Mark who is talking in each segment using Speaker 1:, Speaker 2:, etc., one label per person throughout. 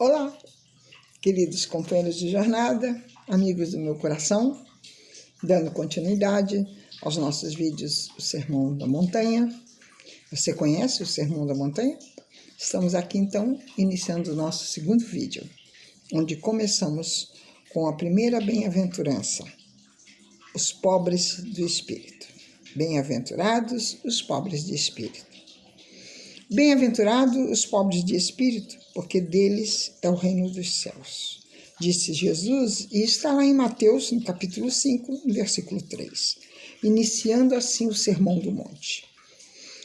Speaker 1: Olá, queridos companheiros de jornada, amigos do meu coração, dando continuidade aos nossos vídeos do Sermão da Montanha. Você conhece o Sermão da Montanha? Estamos aqui então iniciando o nosso segundo vídeo, onde começamos com a primeira bem-aventurança, os pobres do espírito. Bem-aventurados os pobres de espírito. Bem-aventurados os pobres de espírito, porque deles é o reino dos céus. Disse Jesus, e está lá em Mateus, no capítulo 5, no versículo 3, iniciando assim o Sermão do Monte.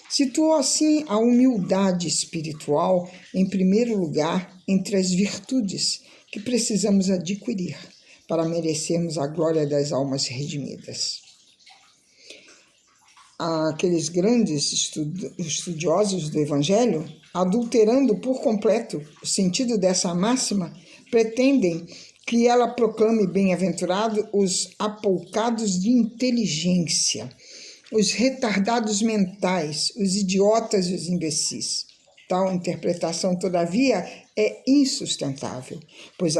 Speaker 1: Situou assim a humildade espiritual em primeiro lugar entre as virtudes que precisamos adquirir para merecermos a glória das almas redimidas. Aqueles grandes estudiosos do Evangelho, adulterando por completo o sentido dessa máxima, pretendem que ela proclame bem-aventurado os apoucados de inteligência, os retardados mentais, os idiotas e os imbecis. Tal interpretação, todavia, é insustentável, pois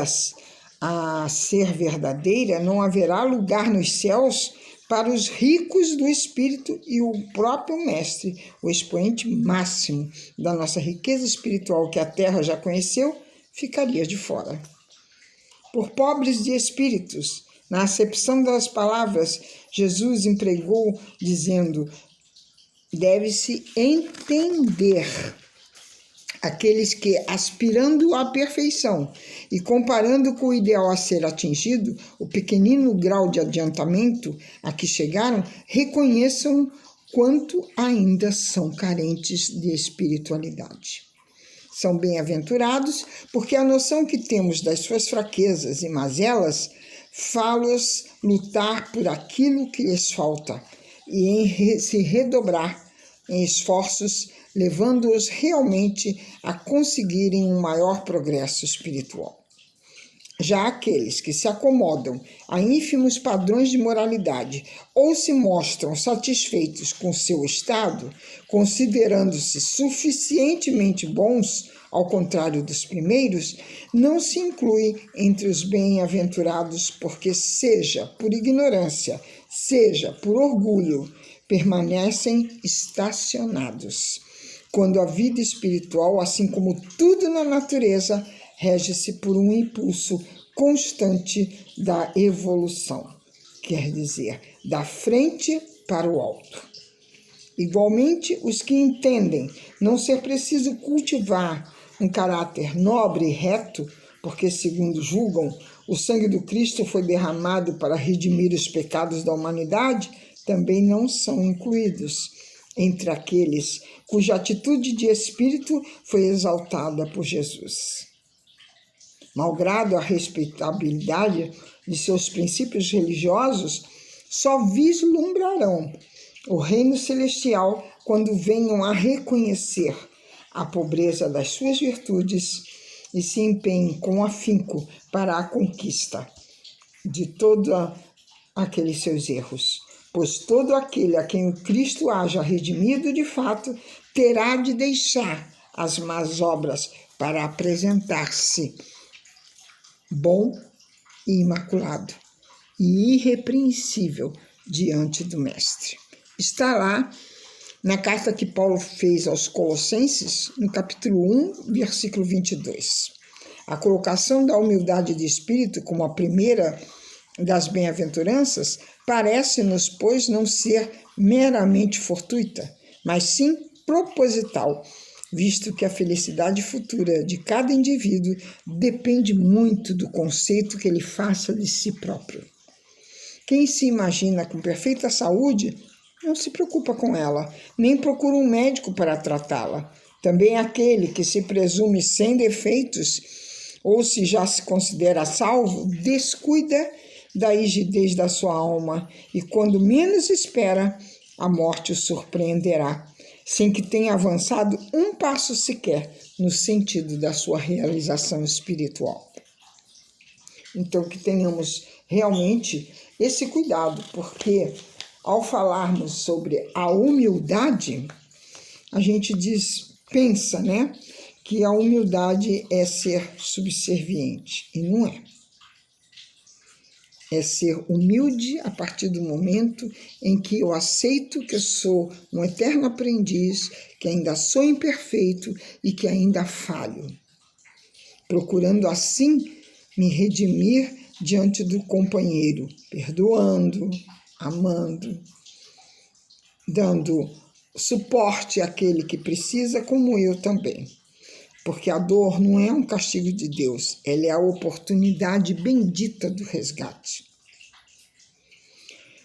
Speaker 1: a ser verdadeira não haverá lugar nos céus para os ricos do espírito, e o próprio mestre, o expoente máximo da nossa riqueza espiritual que a terra já conheceu, ficaria de fora. Por pobres de espíritos, na acepção das palavras, Jesus empregou dizendo: deve-se entender aqueles que, aspirando à perfeição e comparando com o ideal a ser atingido, o pequenino grau de adiantamento a que chegaram, reconheçam quanto ainda são carentes de espiritualidade. São bem-aventurados porque a noção que temos das suas fraquezas e mazelas fá-los lutar por aquilo que lhes falta e em se redobrar em esforços, levando-os realmente a conseguirem um maior progresso espiritual. Já aqueles que se acomodam a ínfimos padrões de moralidade ou se mostram satisfeitos com seu estado, considerando-se suficientemente bons, ao contrário dos primeiros, não se incluem entre os bem-aventurados porque, seja por ignorância, seja por orgulho, permanecem estacionados, quando a vida espiritual, assim como tudo na natureza, rege-se por um impulso constante da evolução, quer dizer, da frente para o alto. Igualmente, os que entendem não ser preciso cultivar um caráter nobre e reto, porque, segundo julgam, o sangue do Cristo foi derramado para redimir os pecados da humanidade, também não são incluídos entre aqueles cuja atitude de espírito foi exaltada por Jesus. Malgrado a respeitabilidade de seus princípios religiosos, só vislumbrarão o reino celestial quando venham a reconhecer a pobreza das suas virtudes e se empenhem com afinco para a conquista de todos aqueles seus erros. Pois todo aquele a quem o Cristo haja redimido de fato terá de deixar as más obras para apresentar-se bom e imaculado e irrepreensível diante do Mestre. Está lá na carta que Paulo fez aos Colossenses, no capítulo 1, versículo 22. A colocação da humildade de espírito como a primeira das bem-aventuranças parece-nos, pois, não ser meramente fortuita, mas sim proposital, visto que a felicidade futura de cada indivíduo depende muito do conceito que ele faça de si próprio. Quem se imagina com perfeita saúde não se preocupa com ela, nem procura um médico para tratá-la. Também aquele que se presume sem defeitos, ou se já se considera salvo, descuida da rigidez da sua alma, e quando menos espera, a morte o surpreenderá, sem que tenha avançado um passo sequer no sentido da sua realização espiritual. Então, que tenhamos realmente esse cuidado, porque ao falarmos sobre a humildade, a gente pensa, que a humildade é ser subserviente, e não é. É ser humilde a partir do momento em que eu aceito que eu sou um eterno aprendiz, que ainda sou imperfeito e que ainda falho, procurando assim me redimir diante do companheiro, perdoando, amando, dando suporte àquele que precisa, como eu também. Porque a dor não é um castigo de Deus, ela é a oportunidade bendita do resgate.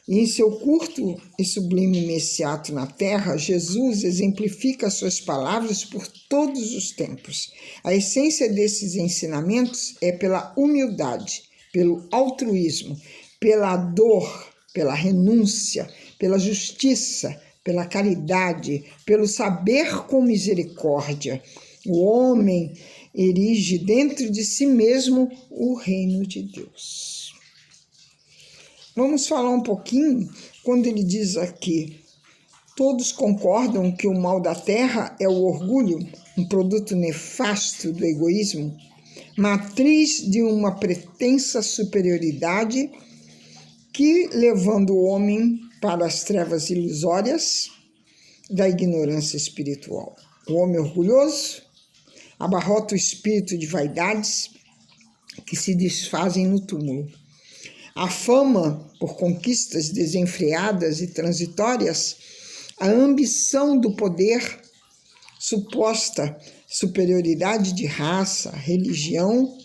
Speaker 1: E em seu curto e sublime messiato na terra, Jesus exemplifica suas palavras por todos os tempos. A essência desses ensinamentos é pela humildade, pelo altruísmo, pela dor, pela renúncia, pela justiça, pela caridade, pelo saber com misericórdia. O homem erige dentro de si mesmo o reino de Deus. Vamos falar um pouquinho quando ele diz aqui: todos concordam que o mal da terra é o orgulho, um produto nefasto do egoísmo, matriz de uma pretensa superioridade que, levando o homem para as trevas ilusórias da ignorância espiritual. O homem orgulhoso abarrota o espírito de vaidades que se desfazem no túmulo. A fama por conquistas desenfreadas e transitórias, a ambição do poder, suposta superioridade de raça, religião,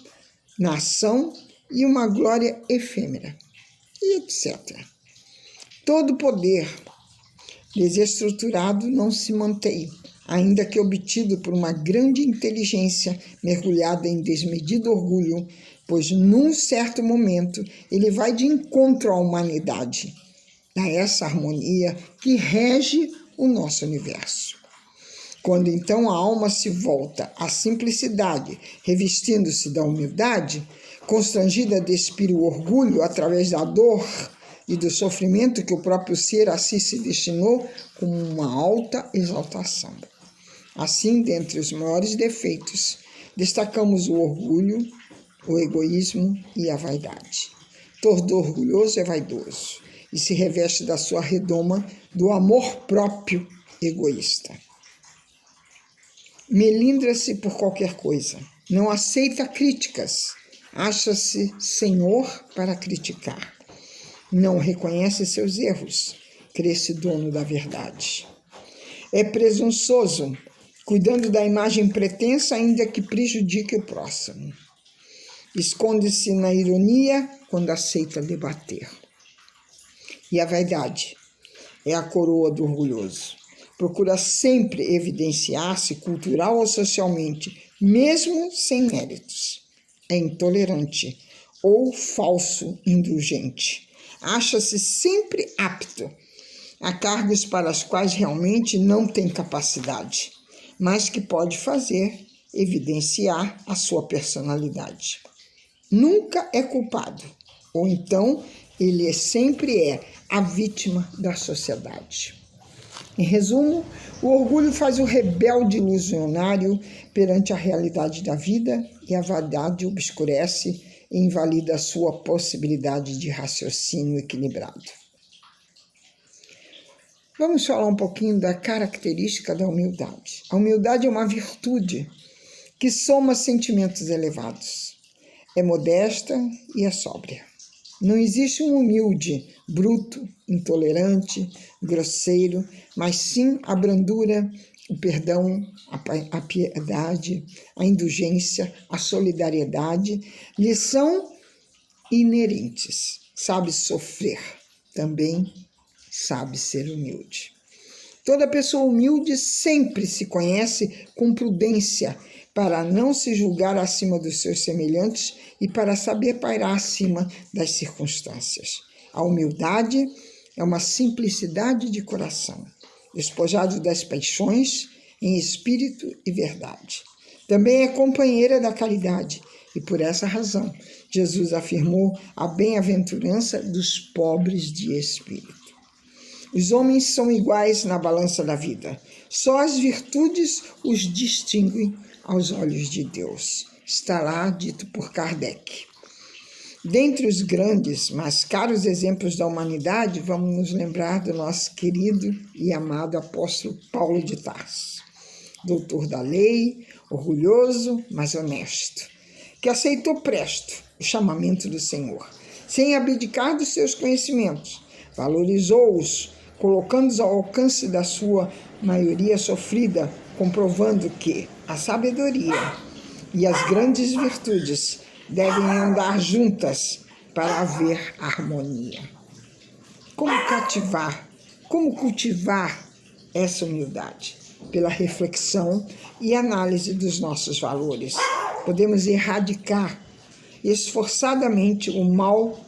Speaker 1: nação e uma glória efêmera, e etc. Todo poder desestruturado não se mantém, ainda que obtido por uma grande inteligência mergulhada em desmedido orgulho, pois num certo momento ele vai de encontro à humanidade, a essa harmonia que rege o nosso universo. Quando então a alma se volta à simplicidade, revestindo-se da humildade, constrangida a despir o orgulho através da dor e do sofrimento que o próprio ser a si se destinou como uma alta exaltação. Assim, dentre os maiores defeitos, destacamos o orgulho, o egoísmo e a vaidade. Todo orgulhoso é vaidoso e se reveste da sua redoma do amor próprio egoísta. Melindra-se por qualquer coisa, não aceita críticas, acha-se senhor para criticar. Não reconhece seus erros, crê-se dono da verdade. É presunçoso, cuidando da imagem pretensa, ainda que prejudique o próximo. Esconde-se na ironia quando aceita debater. E a vaidade é a coroa do orgulhoso. Procura sempre evidenciar-se cultural ou socialmente, mesmo sem méritos. É intolerante ou falso indulgente. Acha-se sempre apto a cargos para os quais realmente não tem capacidade, mas que pode fazer evidenciar a sua personalidade. Nunca é culpado, ou então ele sempre é a vítima da sociedade. Em resumo, o orgulho faz o rebelde ilusionário perante a realidade da vida e a vaidade obscurece e invalida a sua possibilidade de raciocínio equilibrado. Vamos falar um pouquinho da característica da humildade. A humildade é uma virtude que soma sentimentos elevados. É modesta e é sóbria. Não existe um humilde, bruto, intolerante, grosseiro, mas sim a brandura, o perdão, a piedade, a indulgência, a solidariedade lhe são inerentes. Sabe sofrer, também sabe ser humilde. Toda pessoa humilde sempre se conhece com prudência, para não se julgar acima dos seus semelhantes e para saber pairar acima das circunstâncias. A humildade é uma simplicidade de coração, despojado das paixões em espírito e verdade. Também é companheira da caridade e, por essa razão, Jesus afirmou a bem-aventurança dos pobres de espírito. Os homens são iguais na balança da vida. Só as virtudes os distinguem aos olhos de Deus. Está lá dito por Kardec. Dentre os grandes, mas caros exemplos da humanidade, vamos nos lembrar do nosso querido e amado apóstolo Paulo de Tarso, doutor da lei, orgulhoso, mas honesto, que aceitou presto o chamamento do Senhor, sem abdicar dos seus conhecimentos, valorizou-os, colocando-os ao alcance da sua maioria sofrida, comprovando que a sabedoria e as grandes virtudes devem andar juntas para haver harmonia. Como cultivar essa humildade? Pela reflexão e análise dos nossos valores. Podemos erradicar esforçadamente o mal.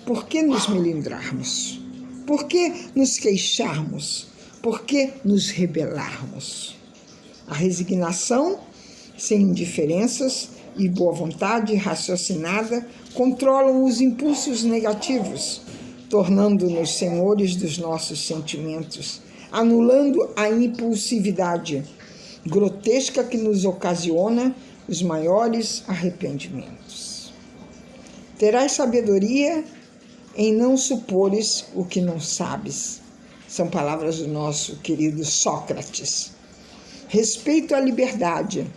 Speaker 1: Por que nos melindrarmos? Por que nos queixarmos? Por que nos rebelarmos? A resignação, sem indiferenças e boa vontade raciocinada, controlam os impulsos negativos, tornando-nos senhores dos nossos sentimentos, anulando a impulsividade grotesca que nos ocasiona os maiores arrependimentos. Terás sabedoria em não supores o que não sabes. São palavras do nosso querido Sócrates. Respeito à liberdade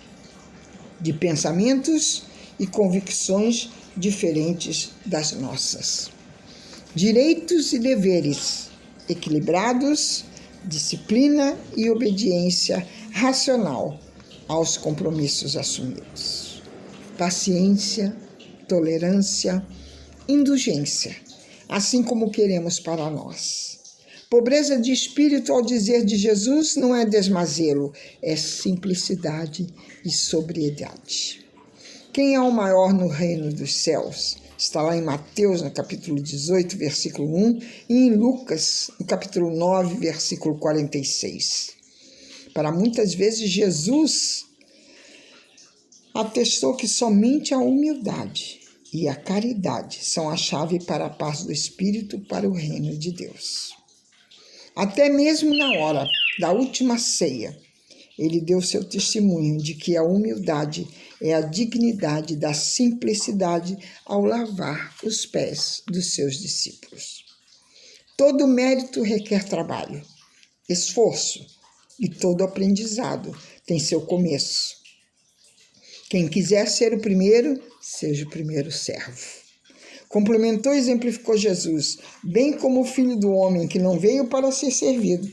Speaker 1: de pensamentos e convicções diferentes das nossas. Direitos e deveres equilibrados, disciplina e obediência racional aos compromissos assumidos. Paciência, tolerância, indulgência, assim como queremos para nós. Pobreza de espírito, ao dizer de Jesus, não é desmazelo, é simplicidade e sobriedade. Quem é o maior no reino dos céus? Está lá em Mateus, no capítulo 18, versículo 1, e em Lucas, no capítulo 9, versículo 46. Para muitas vezes, Jesus atestou que somente a humildade e a caridade são a chave para a paz do espírito, para o reino de Deus. Até mesmo na hora da última ceia, ele deu seu testemunho de que a humildade é a dignidade da simplicidade ao lavar os pés dos seus discípulos. Todo mérito requer trabalho, esforço, e todo aprendizado tem seu começo. Quem quiser ser o primeiro, seja o primeiro servo. Complementou e exemplificou Jesus, bem como o Filho do Homem, que não veio para ser servido,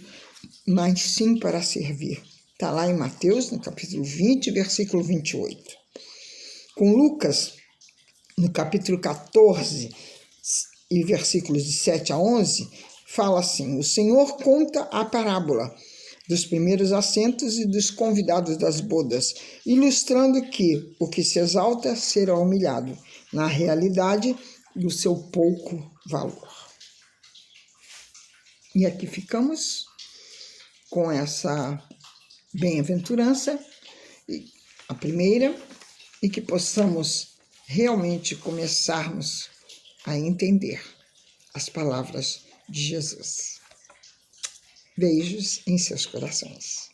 Speaker 1: mas sim para servir. Está lá em Mateus, no capítulo 20, versículo 28. Com Lucas, no capítulo 14, e versículos de 7 a 11, fala assim: o Senhor conta a parábola dos primeiros assentos e dos convidados das bodas, ilustrando que o que se exalta será humilhado, na realidade do seu pouco valor. E aqui ficamos com essa bem-aventurança, a primeira, e que possamos realmente começarmos a entender as palavras de Jesus. Beijos em seus corações.